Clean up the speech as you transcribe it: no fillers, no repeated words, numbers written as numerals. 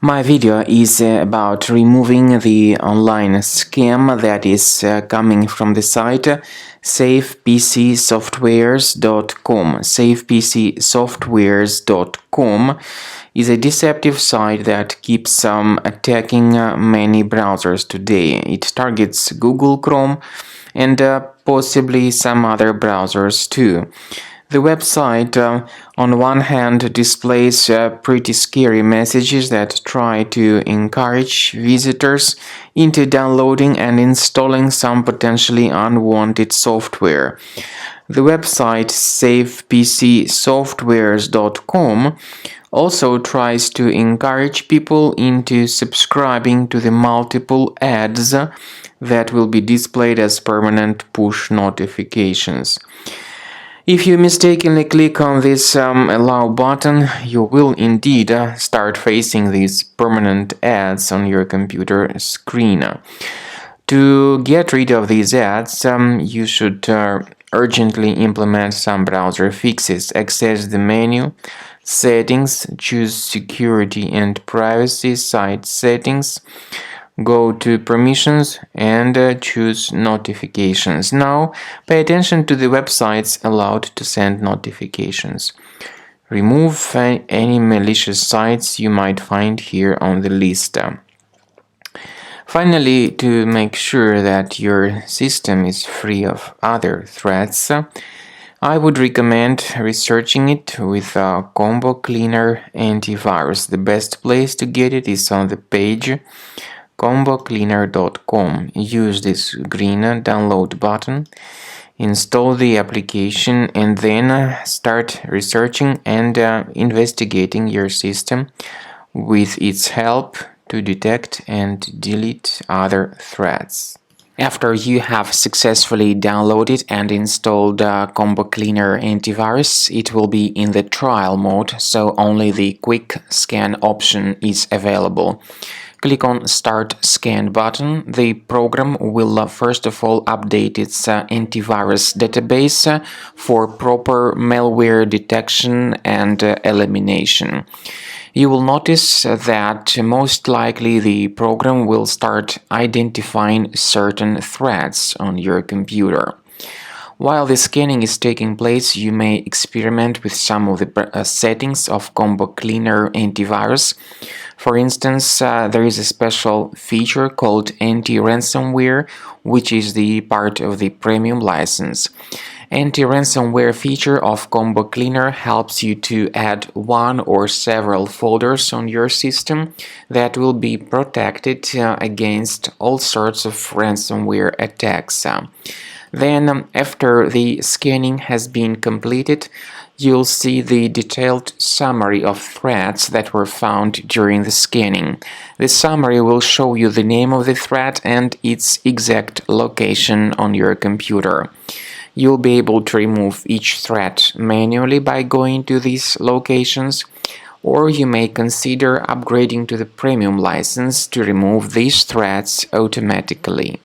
My video is about removing the online scam that is coming from the site safepcsoftwares.com. Safepcsoftwares.com is a deceptive site that keeps attacking many browsers today. It targets Google Chrome and possibly some other browsers too. The website, on one hand, displays pretty scary messages that try to encourage visitors into downloading and installing some potentially unwanted software. The website safepcsoftwares.com also tries to encourage people into subscribing to the multiple ads that will be displayed as permanent push notifications. If you mistakenly click on this allow button, you will indeed start facing these permanent ads on your computer screen. To get rid of these ads, you should urgently implement some browser fixes. Access the menu, Settings, choose Security and Privacy, Site Settings. Go to Permissions and choose Notifications. Now, pay attention to the websites allowed to send notifications. Remove any malicious sites you might find here on the list. Finally, to make sure that your system is free of other threats, I would recommend researching it with Combo Cleaner Antivirus. The best place to get it is on the page combocleaner.com. Use this green download button, install the application, and then start researching and investigating your system with its help to detect and delete other threats. After you have successfully downloaded and installed Combo Cleaner Antivirus, it will be in the trial mode, so only the quick scan option is available. Click on Start Scan button. The program will first of all update its antivirus database for proper malware detection and elimination. You will notice that most likely the program will start identifying certain threats on your computer. While the scanning is taking place, you may experiment with some of the settings of Combo Cleaner Antivirus. For instance, there is a special feature called Anti-Ransomware, which is the part of the premium license. Anti-ransomware feature of Combo Cleaner helps you to add one or several folders on your system that will be protected against all sorts of ransomware attacks. Then, after the scanning has been completed, you'll see the detailed summary of threats that were found during the scanning. The summary will show you the name of the threat and its exact location on your computer. You'll be able to remove each threat manually by going to these locations, or you may consider upgrading to the premium license to remove these threats automatically.